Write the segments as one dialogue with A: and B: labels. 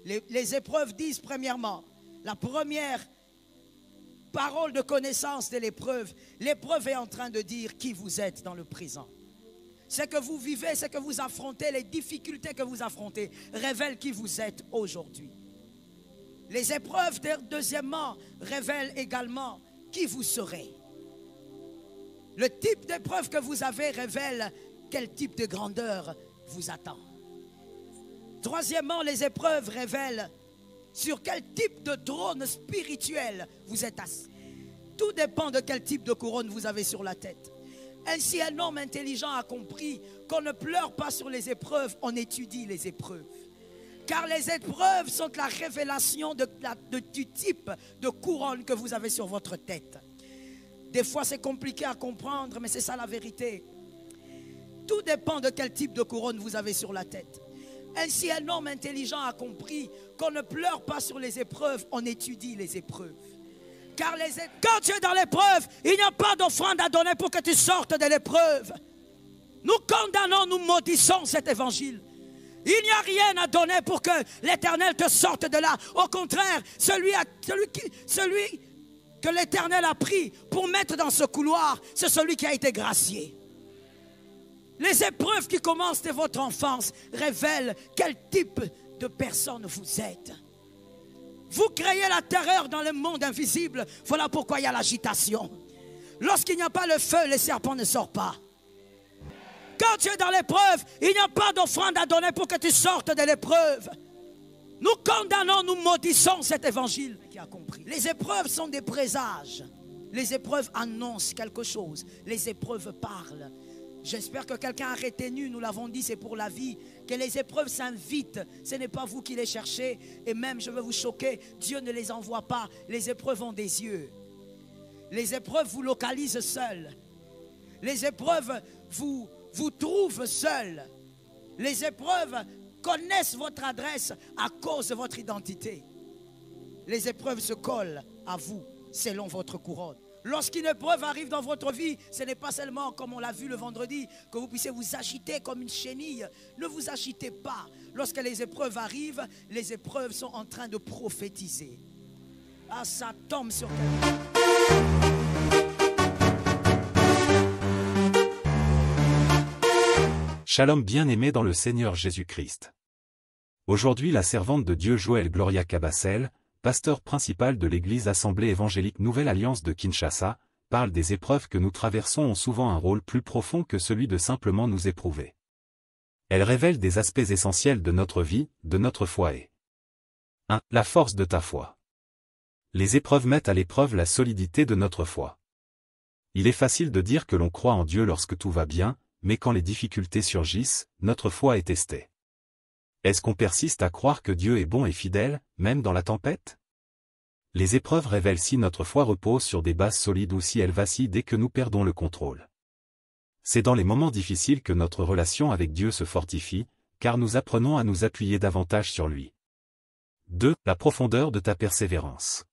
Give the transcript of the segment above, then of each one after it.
A: Les épreuves disent premièrement, la première parole de connaissance de l'épreuve, l'épreuve est en train de dire qui vous êtes dans le présent. Ce que vous vivez, ce que vous affrontez, les difficultés que vous affrontez, révèlent qui vous êtes aujourd'hui. Les épreuves, deuxièmement, révèlent également qui vous serez. Le type d'épreuve que vous avez révèle quel type de grandeur vous attend. Troisièmement, les épreuves révèlent sur quel type de trône spirituel vous êtes assis. Tout dépend de quel type de couronne vous avez sur la tête. Ainsi, un homme intelligent a compris qu'on ne pleure pas sur les épreuves, on étudie les épreuves. Car les épreuves sont la révélation du type de couronne que vous avez sur votre tête. Des fois, c'est compliqué à comprendre, mais c'est ça la vérité. Tout dépend de quel type de couronne vous avez sur la tête. Ainsi, un homme intelligent a compris qu'on ne pleure pas sur les épreuves, on étudie les épreuves. Car quand tu es dans l'épreuve, il n'y a pas d'offrande à donner pour que tu sortes de l'épreuve. Nous condamnons, nous maudissons cet évangile. Il n'y a rien à donner pour que l'Éternel te sorte de là. Au contraire, celui que l'Éternel a pris pour mettre dans ce couloir, c'est celui qui a été gracié. Les épreuves qui commencent de votre enfance révèlent quel type de personne vous êtes. Vous créez la terreur dans le monde invisible. Voilà pourquoi il y a l'agitation. Lorsqu'il n'y a pas le feu, les serpents ne sortent pas. Quand tu es dans l'épreuve, il n'y a pas d'offrande à donner pour que tu sortes de l'épreuve. Nous condamnons, nous maudissons cet évangile. Qui a compris. Les épreuves sont des présages. Les épreuves annoncent quelque chose. Les épreuves parlent. J'espère que quelqu'un a retenu, nous l'avons dit, c'est pour la vie, que les épreuves s'invitent. Ce n'est pas vous qui les cherchez. Et même, je vais vous choquer, Dieu ne les envoie pas. Les épreuves ont des yeux. Les épreuves vous localisent seuls. Les épreuves vous trouvent seuls. Les épreuves connaissent votre adresse à cause de votre identité. Les épreuves se collent à vous selon votre couronne. Lorsqu'une épreuve arrive dans votre vie, ce n'est pas seulement, comme on l'a vu le vendredi, que vous puissiez vous agiter comme une chenille. Ne vous agitez pas. Lorsque les épreuves arrivent, les épreuves sont en train de prophétiser. Ah, ça tombe sur quelqu'un.
B: Shalom bien-aimé dans le Seigneur Jésus-Christ. Aujourd'hui, la servante de Dieu Joëlle Gloria Cabassel, pasteur principal de l'église Assemblée évangélique Nouvelle Alliance de Kinshasa, parle des épreuves que nous traversons ont souvent un rôle plus profond que celui de simplement nous éprouver. Elle révèle des aspects essentiels de notre vie, de notre foi et 1. La force de ta foi. Les épreuves mettent à l'épreuve la solidité de notre foi. Il est facile de dire que l'on croit en Dieu lorsque tout va bien, mais quand les difficultés surgissent, notre foi est testée. Est-ce qu'on persiste à croire que Dieu est bon et fidèle, même dans la tempête? Les épreuves révèlent si notre foi repose sur des bases solides ou si elle vacille dès que nous perdons le contrôle. C'est dans les moments difficiles que notre relation avec Dieu se fortifie, car nous apprenons à nous appuyer davantage sur lui. 2. La profondeur de ta persévérance.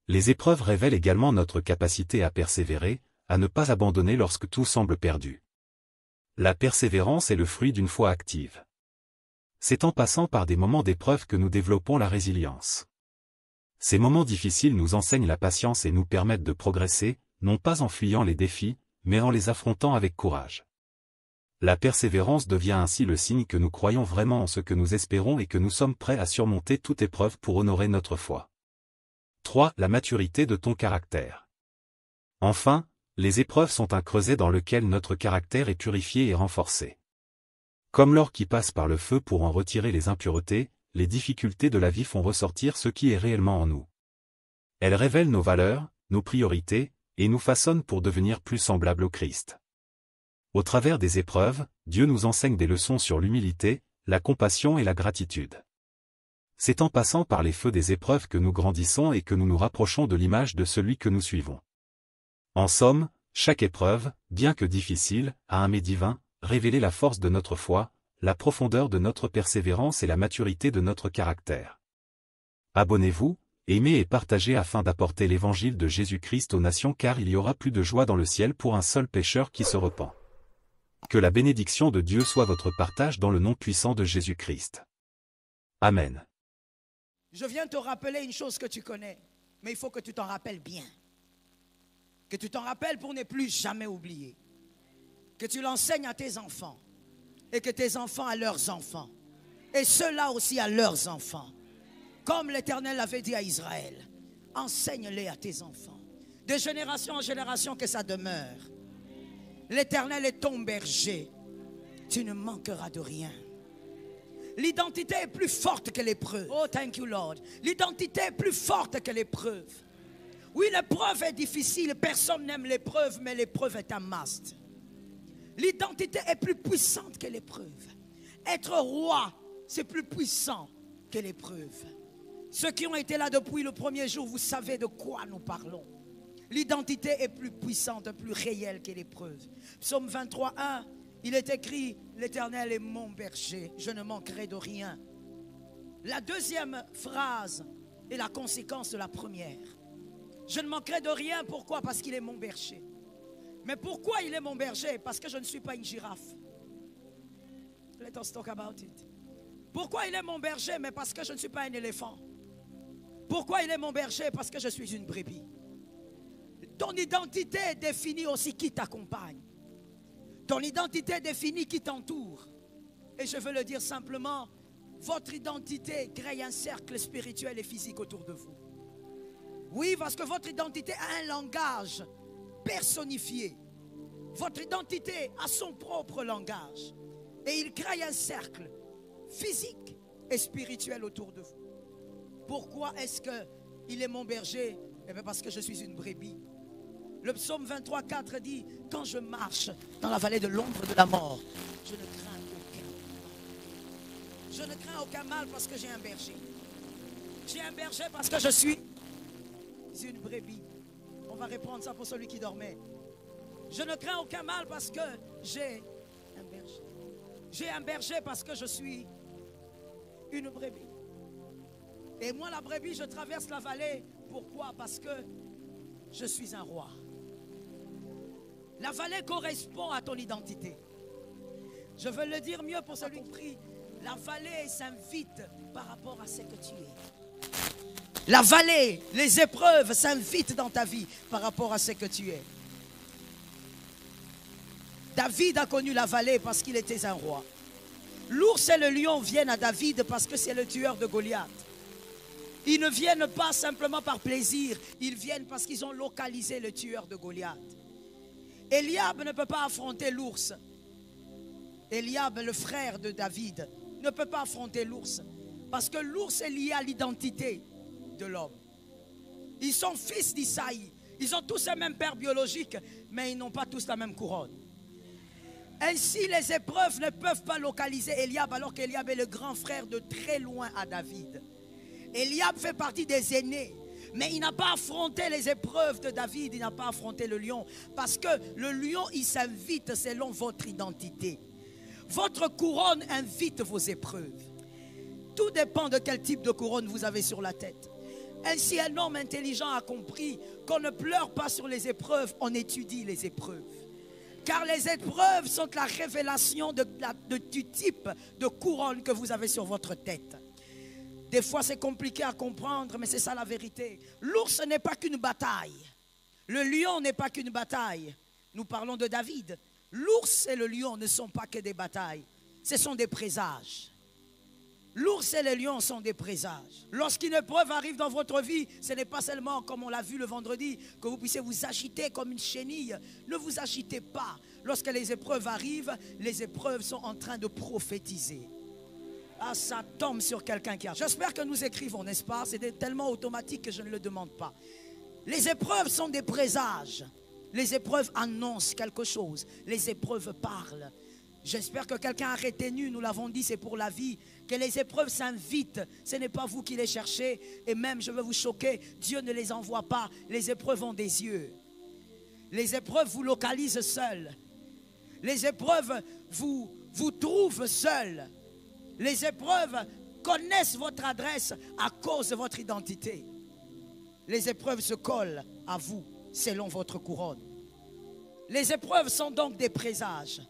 B: Les épreuves révèlent également notre capacité à persévérer, à ne pas abandonner lorsque tout semble perdu. La persévérance est le fruit d'une foi active. C'est en passant par des moments d'épreuve que nous développons la résilience. Ces moments difficiles nous enseignent la patience et nous permettent de progresser, non pas en fuyant les défis, mais en les affrontant avec courage. La persévérance devient ainsi le signe que nous croyons vraiment en ce que nous espérons et que nous sommes prêts à surmonter toute épreuve pour honorer notre foi. 3. La maturité de ton caractère. Enfin, les épreuves sont un creuset dans lequel notre caractère est purifié et renforcé. Comme l'or qui passe par le feu pour en retirer les impuretés, les difficultés de la vie font ressortir ce qui est réellement en nous. Elles révèlent nos valeurs, nos priorités, et nous façonnent pour devenir plus semblables au Christ. Au travers des épreuves, Dieu nous enseigne des leçons sur l'humilité, la compassion et la gratitude. C'est en passant par les feux des épreuves que nous grandissons et que nous nous rapprochons de l'image de celui que nous suivons. En somme, chaque épreuve, bien que difficile, a un mets divin, révéler la force de notre foi, la profondeur de notre persévérance et la maturité de notre caractère. Abonnez-vous, aimez et partagez afin d'apporter l'évangile de Jésus-Christ aux nations car il y aura plus de joie dans le ciel pour un seul pécheur qui se repent. Que la bénédiction de Dieu soit votre partage dans le nom puissant de Jésus-Christ. Amen.
A: Je viens te rappeler une chose que tu connais, mais il faut que tu t'en rappelles bien. Que tu t'en rappelles pour ne plus jamais oublier. Que tu l'enseignes à tes enfants. Et que tes enfants à leurs enfants. Et ceux-là aussi à leurs enfants. Comme l'Éternel l'avait dit à Israël. Enseigne-les à tes enfants. De génération en génération que ça demeure. L'Éternel est ton berger. Tu ne manqueras de rien. L'identité est plus forte que l'épreuve. Oh, thank you, Lord. L'identité est plus forte que l'épreuve. Oui, l'épreuve est difficile. Personne n'aime l'épreuve, mais l'épreuve est un must. L'identité est plus puissante que l'épreuve. Être roi, c'est plus puissant que l'épreuve. Ceux qui ont été là depuis le premier jour, vous savez de quoi nous parlons. L'identité est plus puissante, plus réelle que l'épreuve. Psaume 23, 1, il est écrit, l'Éternel est mon berger, je ne manquerai de rien. La deuxième phrase est la conséquence de la première. Je ne manquerai de rien, pourquoi? Parce qu'il est mon berger. Mais pourquoi il est mon berger? Parce que je ne suis pas une girafe. Let us talk about it. Pourquoi il est mon berger? Mais parce que je ne suis pas un éléphant. Pourquoi il est mon berger? Parce que je suis une brebis. Ton identité définit aussi qui t'accompagne. Ton identité définit qui t'entoure. Et je veux le dire simplement, votre identité crée un cercle spirituel et physique autour de vous. Oui, parce que votre identité a un langage personnifié. Votre identité a son propre langage. Et il crée un cercle physique et spirituel autour de vous. Pourquoi est-ce qu'il est mon berger? Eh bien parce que je suis une brebis. Le psaume 23, 4 dit, quand je marche dans la vallée de l'ombre de la mort, je ne crains aucun mal. Je ne crains aucun mal parce que j'ai un berger. J'ai un berger parce que je suis une brebis. On va répondre ça pour celui qui dormait. Je ne crains aucun mal parce que j'ai un berger. J'ai un berger parce que je suis une brebis. Et moi, la brebis, je traverse la vallée. Pourquoi? Parce que je suis un roi. La vallée correspond à ton identité. Je veux le dire mieux pour celui qui prie. La vallée s'invite par rapport à ce que tu es. La vallée, les épreuves s'invitent dans ta vie par rapport à ce que tu es. David a connu la vallée parce qu'il était un roi. L'ours et le lion viennent à David parce que c'est le tueur de Goliath. Ils ne viennent pas simplement par plaisir, ils viennent parce qu'ils ont localisé le tueur de Goliath. Eliab ne peut pas affronter l'ours. Eliab, le frère de David, ne peut pas affronter l'ours. Parce que l'ours est lié à l'identité de l'homme. Ils sont fils d'Isaïe. Ils ont tous un même père biologique, mais ils n'ont pas tous la même couronne. Ainsi, les épreuves ne peuvent pas localiser Eliab, alors qu'Eliab est le grand frère de très loin à David. Eliab fait partie des aînés. Mais il n'a pas affronté les épreuves de David, il n'a pas affronté le lion. Parce que le lion, il s'invite selon votre identité. Votre couronne invite vos épreuves. Tout dépend de quel type de couronne vous avez sur la tête. Ainsi, un homme intelligent a compris qu'on ne pleure pas sur les épreuves, on étudie les épreuves. Car les épreuves sont la révélation du type de couronne que vous avez sur votre tête. Des fois, c'est compliqué à comprendre, mais c'est ça la vérité. L'ours n'est pas qu'une bataille. Le lion n'est pas qu'une bataille. Nous parlons de David. L'ours et le lion ne sont pas que des batailles. Ce sont des présages. L'ours et le lion sont des présages. Lorsqu'une épreuve arrive dans votre vie, ce n'est pas seulement, comme on l'a vu le vendredi, que vous puissiez vous agiter comme une chenille. Ne vous agitez pas. Lorsque les épreuves arrivent, les épreuves sont en train de prophétiser. Ah, ça tombe sur quelqu'un qui a... J'espère que nous écrivons, n'est-ce pas? C'est tellement automatique que je ne le demande pas. Les épreuves sont des présages. Les épreuves annoncent quelque chose. Les épreuves parlent. J'espère que quelqu'un a retenu, nous l'avons dit, c'est pour la vie, que les épreuves s'invitent. Ce n'est pas vous qui les cherchez. Et même, je veux vous choquer, Dieu ne les envoie pas. Les épreuves ont des yeux. Les épreuves vous localisent seuls. Les épreuves vous trouvent seuls. Les épreuves connaissent votre adresse à cause de votre identité. Les épreuves se collent à vous selon votre couronne. Les épreuves sont donc des présages.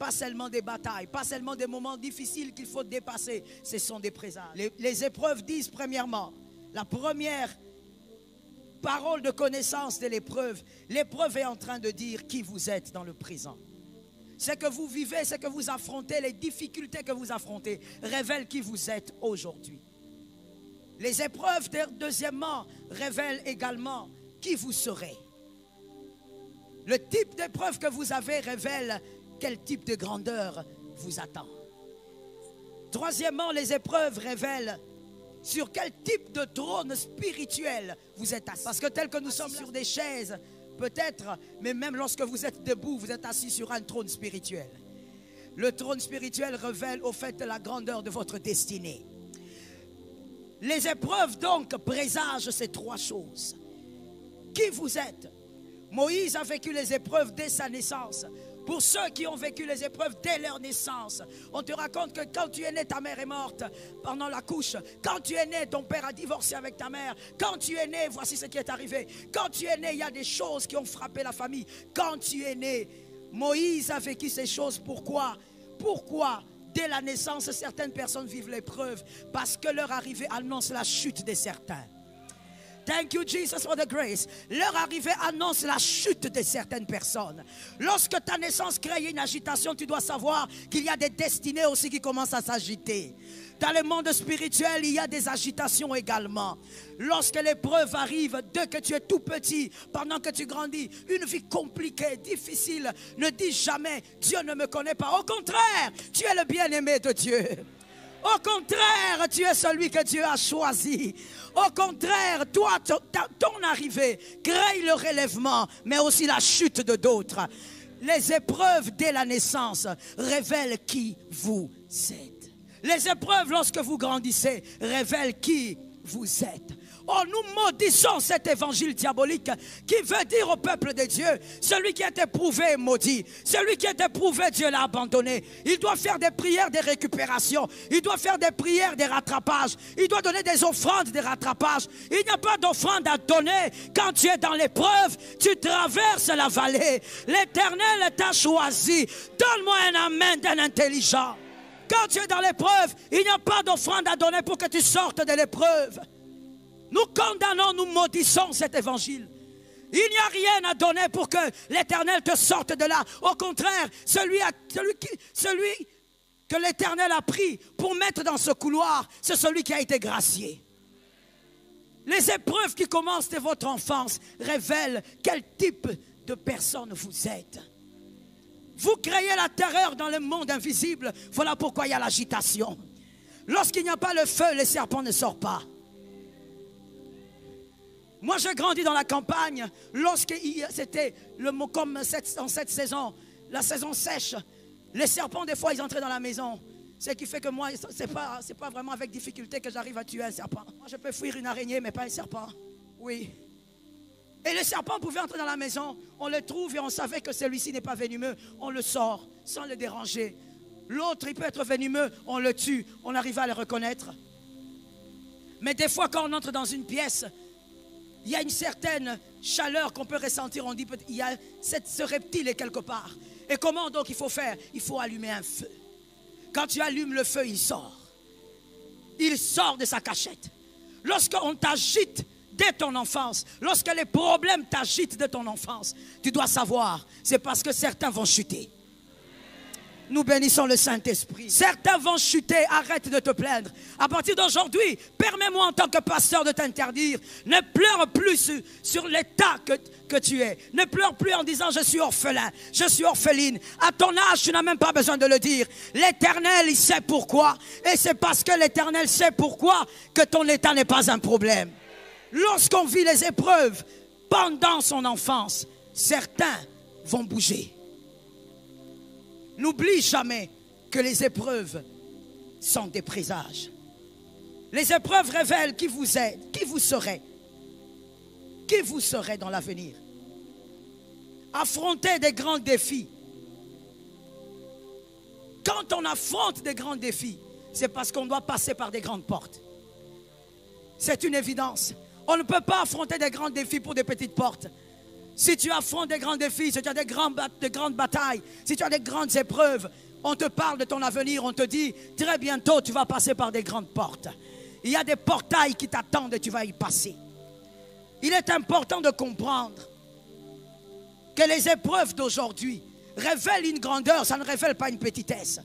A: pas seulement des batailles, pas seulement des moments difficiles qu'il faut dépasser. Ce sont des présages. Les épreuves disent premièrement, la première parole de connaissance de l'épreuve, l'épreuve est en train de dire qui vous êtes dans le présent. Ce que vous vivez, ce que vous affrontez, les difficultés que vous affrontez, révèlent qui vous êtes aujourd'hui. Les épreuves, deuxièmement, révèlent également qui vous serez. Le type d'épreuve que vous avez révèle quel type de grandeur vous attend. Troisièmement, les épreuves révèlent sur quel type de trône spirituel vous êtes assis. Parce que tel que nous sommes sur des chaises, peut-être, mais même lorsque vous êtes debout, vous êtes assis sur un trône spirituel. Le trône spirituel révèle au fait la grandeur de votre destinée. Les épreuves donc présagent ces trois choses. Qui vous êtes? Moïse a vécu les épreuves dès sa naissance. Pour ceux qui ont vécu les épreuves dès leur naissance, on te raconte que quand tu es né, ta mère est morte pendant la couche. Quand tu es né, ton père a divorcé avec ta mère. Quand tu es né, voici ce qui est arrivé. Quand tu es né, il y a des choses qui ont frappé la famille. Quand tu es né, Moïse a vécu ces choses. Pourquoi? Pourquoi? Dès la naissance, certaines personnes vivent l'épreuve parce que leur arrivée annonce la chute de certains. Thank you, Jesus, for the grace. Leur arrivée annonce la chute de certaines personnes. Lorsque ta naissance crée une agitation, tu dois savoir qu'il y a des destinées aussi qui commencent à s'agiter. Dans le monde spirituel, il y a des agitations également. Lorsque l'épreuve arrive, dès que tu es tout petit, pendant que tu grandis, une vie compliquée, difficile, ne dis jamais « Dieu ne me connaît pas ». Au contraire, tu es le bien-aimé de Dieu. Au contraire, tu es celui que Dieu a choisi. Au contraire, toi, ton arrivée crée le relèvement, mais aussi la chute de d'autres. Les épreuves dès la naissance révèlent qui vous êtes. Les épreuves lorsque vous grandissez révèlent qui vous êtes. Oh, nous maudissons cet évangile diabolique qui veut dire au peuple de Dieu, celui qui est éprouvé est maudit. Celui qui est éprouvé, Dieu l'a abandonné. Il doit faire des prières de récupération. Il doit faire des prières de rattrapage. Il doit donner des offrandes de rattrapage. Il n'y a pas d'offrande à donner. Quand tu es dans l'épreuve, tu traverses la vallée. L'Éternel t'a choisi. Donne-moi un amen d'un intelligent. Quand tu es dans l'épreuve, il n'y a pas d'offrande à donner pour que tu sortes de l'épreuve. Nous condamnons, nous maudissons cet évangile. Il n'y a rien à donner pour que l'Éternel te sorte de là. Au contraire, celui que l'Éternel a pris pour mettre dans ce couloir, c'est celui qui a été gracié. Les épreuves qui commencent de votre enfance révèlent quel type de personne vous êtes. Vous créez la terreur dans le monde invisible. Voilà pourquoi il y a l'agitation. Lorsqu'il n'y a pas le feu, les serpents ne sortent pas. Moi, j'ai grandi dans la campagne. Lorsque c'était comme en cette saison, la saison sèche, les serpents, des fois, ils entraient dans la maison. Ce qui fait que moi, c'est pas vraiment avec difficulté que j'arrive à tuer un serpent. Moi, je peux fuir une araignée, mais pas un serpent. Oui. Et les serpents pouvaient entrer dans la maison. On le trouve et on savait que celui-ci n'est pas venimeux. On le sort sans le déranger. L'autre, il peut être venimeux. On le tue. On arrive à le reconnaître. Mais des fois, quand on entre dans une pièce, il y a une certaine chaleur qu'on peut ressentir. On dit il y a ce reptile est quelque part. Et comment donc il faut faire? Il faut allumer un feu. Quand tu allumes le feu, il sort. Il sort de sa cachette. Lorsqu'on t'agite dès ton enfance, lorsque les problèmes t'agitent de ton enfance, tu dois savoir, c'est parce que certains vont chuter. Nous bénissons le Saint-Esprit. Certains vont chuter, arrête de te plaindre. À partir d'aujourd'hui, permets-moi en tant que pasteur de t'interdire. Ne pleure plus sur l'état que tu es. Ne pleure plus en disant je suis orphelin, je suis orpheline. À ton âge, tu n'as même pas besoin de le dire. L'Éternel, il sait pourquoi. Et c'est parce que l'Éternel sait pourquoi que ton état n'est pas un problème. Lorsqu'on vit les épreuves pendant son enfance, certains vont bouger. N'oublie jamais que les épreuves sont des présages. Les épreuves révèlent qui vous êtes, qui vous serez. Qui vous serez dans l'avenir. Affronter des grands défis. Quand on affronte des grands défis, c'est parce qu'on doit passer par des grandes portes. C'est une évidence. On ne peut pas affronter des grands défis pour des petites portes. Si tu affrontes des grands défis, si tu as de grandes batailles, si tu as des grandes épreuves, on te parle de ton avenir, on te dit très bientôt tu vas passer par des grandes portes. Il y a des portails qui t'attendent et tu vas y passer. Il est important de comprendre que les épreuves d'aujourd'hui révèlent une grandeur, ça ne révèle pas une petitesse.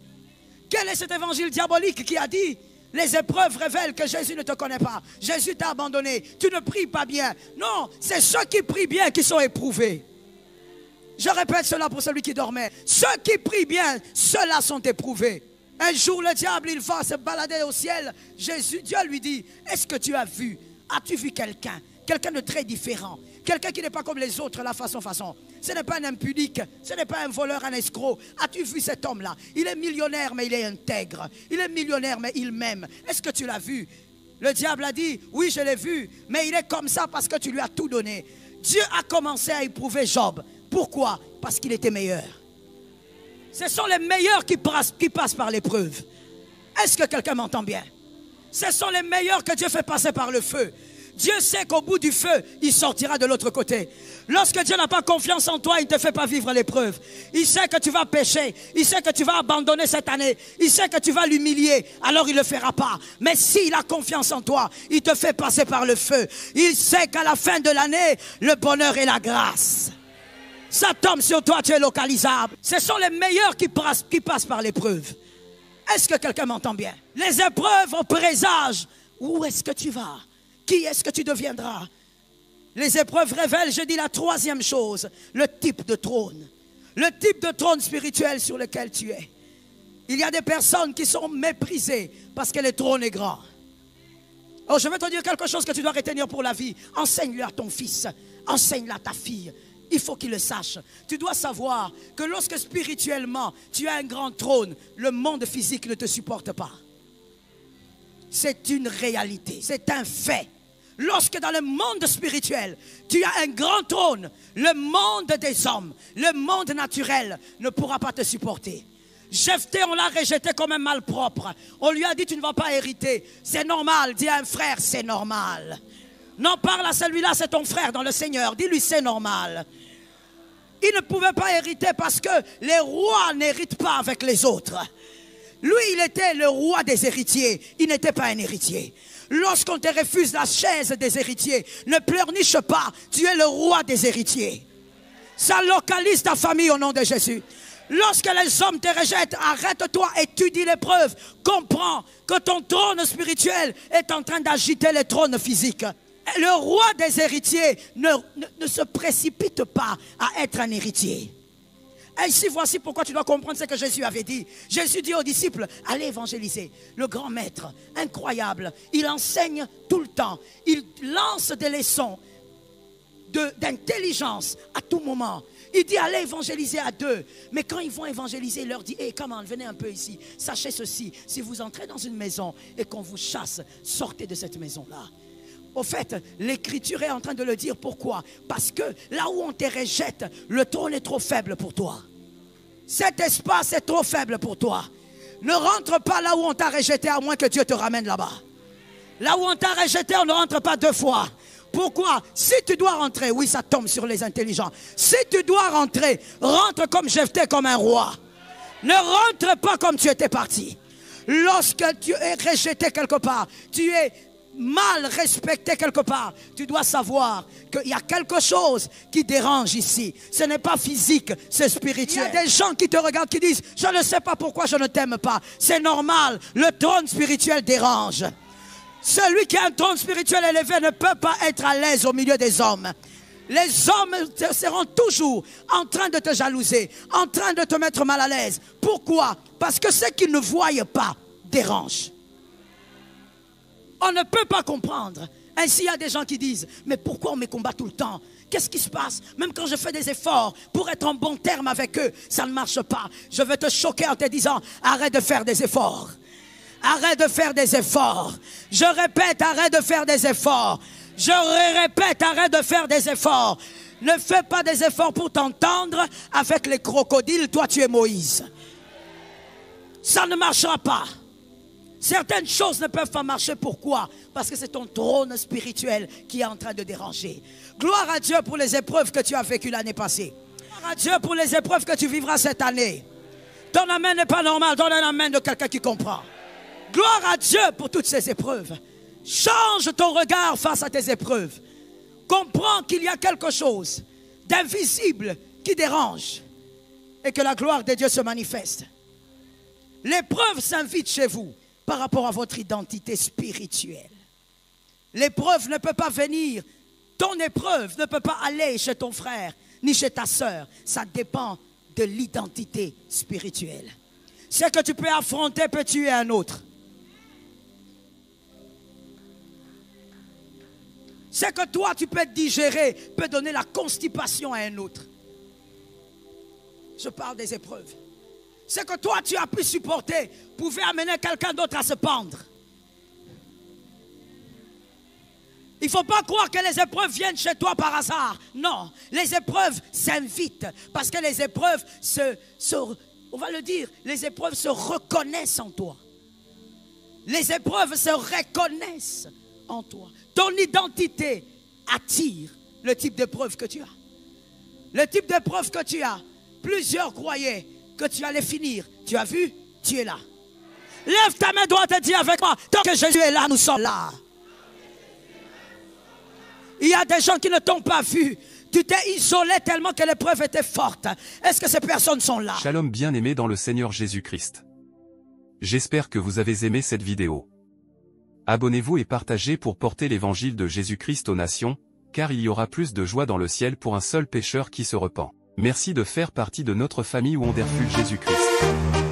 A: Quel est cet évangile diabolique qui a dit les épreuves révèlent que Jésus ne te connaît pas, Jésus t'a abandonné, tu ne pries pas bien? Non, c'est ceux qui prient bien qui sont éprouvés. Je répète cela pour celui qui dormait. Ceux qui prient bien, ceux-là sont éprouvés. Un jour, le diable, il va se balader au ciel. Dieu lui dit, est-ce que tu as vu? As-tu vu quelqu'un? Quelqu'un de très différent. Quelqu'un qui n'est pas comme les autres, la façon. Ce n'est pas un impudique, ce n'est pas un voleur, un escroc. As-tu vu cet homme-là? Il est millionnaire, mais il est intègre. Il est millionnaire, mais il m'aime. Est-ce que tu l'as vu? Le diable a dit, oui, je l'ai vu, mais il est comme ça parce que tu lui as tout donné. Dieu a commencé à éprouver Job. Pourquoi? Parce qu'il était meilleur. Ce sont les meilleurs qui passent par l'épreuve. Est-ce que quelqu'un m'entend bien? Ce sont les meilleurs que Dieu fait passer par le feu. Dieu sait qu'au bout du feu, il sortira de l'autre côté. Lorsque Dieu n'a pas confiance en toi, il ne te fait pas vivre l'épreuve. Il sait que tu vas pécher. Il sait que tu vas abandonner cette année. Il sait que tu vas l'humilier. Alors il ne le fera pas. Mais s'il a confiance en toi, il te fait passer par le feu. Il sait qu'à la fin de l'année, le bonheur et la grâce. Ça tombe sur toi, tu es localisable. Ce sont les meilleurs qui passent par l'épreuve. Est-ce que quelqu'un m'entend bien? Les épreuves présagent. Où est-ce que tu vas? Qui est-ce que tu deviendras? Les épreuves révèlent, je dis la troisième chose, le type de trône. Le type de trône spirituel sur lequel tu es. Il y a des personnes qui sont méprisées parce que le trône est grand. Oh, je vais te dire quelque chose que tu dois retenir pour la vie. Enseigne-le à ton fils, enseigne-le à ta fille. Il faut qu'il le sache. Tu dois savoir que lorsque spirituellement tu as un grand trône, le monde physique ne te supporte pas. C'est une réalité, c'est un fait. Lorsque dans le monde spirituel, tu as un grand trône, le monde des hommes, le monde naturel ne pourra pas te supporter. Jephthé, on l'a rejeté comme un malpropre. On lui a dit, tu ne vas pas hériter. C'est normal, dis à un frère, c'est normal. Non, parle à celui-là, c'est ton frère dans le Seigneur. Dis-lui, c'est normal. Il ne pouvait pas hériter parce que les rois n'héritent pas avec les autres. Lui, il était le roi des héritiers. Il n'était pas un héritier. Lorsqu'on te refuse la chaise des héritiers, ne pleurniche pas. Tu es le roi des héritiers. Ça localise ta famille au nom de Jésus. Lorsque les hommes te rejettent, arrête-toi, étudie l'épreuve. Comprends que ton trône spirituel est en train d'agiter les trônes physiques. Le roi des héritiers ne se précipite pas à être un héritier. Et ici, voici pourquoi tu dois comprendre ce que Jésus avait dit. Jésus dit aux disciples, allez évangéliser. Le grand maître, incroyable, il enseigne tout le temps. Il lance des leçons d'intelligence à tout moment. Il dit, allez évangéliser à deux. Mais quand ils vont évangéliser, il leur dit, hey, come on, venez un peu ici. Sachez ceci, si vous entrez dans une maison et qu'on vous chasse, sortez de cette maison-là. Au fait, l'Écriture est en train de le dire. Pourquoi? Parce que là où on te rejette, le trône est trop faible pour toi. Cet espace est trop faible pour toi. Ne rentre pas là où on t'a rejeté, à moins que Dieu te ramène là-bas. Là où on t'a rejeté, on ne rentre pas deux fois. Pourquoi? Si tu dois rentrer, oui, ça tombe sur les intelligents. Si tu dois rentrer, rentre comme Jephthé, comme un roi. Ne rentre pas comme tu étais parti. Lorsque tu es rejeté quelque part, tu es mal respecté quelque part, tu dois savoir qu'il y a quelque chose qui dérange ici. Ce n'est pas physique, c'est spirituel. Il y a des gens qui te regardent, qui disent, je ne sais pas pourquoi je ne t'aime pas. C'est normal, le trône spirituel dérange. Celui qui a un trône spirituel élevé ne peut pas être à l'aise au milieu des hommes. Les hommes seront toujours en train de te jalouser, en train de te mettre mal à l'aise. Pourquoi? Parce que ce qu'ils ne voient pas dérange. On ne peut pas comprendre. Ainsi, il y a des gens qui disent, mais pourquoi on me combat tout le temps? Qu'est-ce qui se passe? Même quand je fais des efforts pour être en bon terme avec eux, ça ne marche pas. Je vais te choquer en te disant, arrête de faire des efforts. Arrête de faire des efforts. Je répète, arrête de faire des efforts. Je répète, arrête de faire des efforts. Ne fais pas des efforts pour t'entendre avec les crocodiles. Toi, tu es Moïse. Ça ne marchera pas. Certaines choses ne peuvent pas marcher. Pourquoi? Parce que c'est ton trône spirituel qui est en train de déranger. Gloire à Dieu pour les épreuves que tu as vécues l'année passée. Gloire à Dieu pour les épreuves que tu vivras cette année. Ton amen n'est pas normal. Donne un amen de quelqu'un qui comprend. Gloire à Dieu pour toutes ces épreuves. Change ton regard face à tes épreuves. Comprends qu'il y a quelque chose d'invisible qui dérange et que la gloire de Dieu se manifeste. L'épreuve s'invite chez vous par rapport à votre identité spirituelle. L'épreuve ne peut pas venir, ton épreuve ne peut pas aller chez ton frère ni chez ta sœur. Ça dépend de l'identité spirituelle. Ce que tu peux affronter peut tuer un autre. Ce que toi tu peux digérer peut donner la constipation à un autre. Je parle des épreuves. Ce que toi tu as pu supporter pouvait amener quelqu'un d'autre à se pendre. Il ne faut pas croire que les épreuves viennent chez toi par hasard. Non, les épreuves s'invitent parce que les épreuves on va le dire, les épreuves se reconnaissent en toi. Les épreuves se reconnaissent en toi. Ton identité attire le type d'épreuve que tu as. Le type d'épreuve que tu as, plusieurs croyaient que tu allais finir. Tu as vu? Tu es là. Lève ta main droite et dis avec moi, tant que Jésus est là, nous sommes là. Il y a des gens qui ne t'ont pas vu. Tu t'es isolé tellement que l'épreuve était forte. Est-ce que ces personnes sont là?
B: Shalom bien-aimés dans le Seigneur Jésus-Christ. J'espère que vous avez aimé cette vidéo. Abonnez-vous et partagez pour porter l'évangile de Jésus-Christ aux nations, car il y aura plus de joie dans le ciel pour un seul pécheur qui se repent. Merci de faire partie de notre famille Wonderful Jésus-Christ.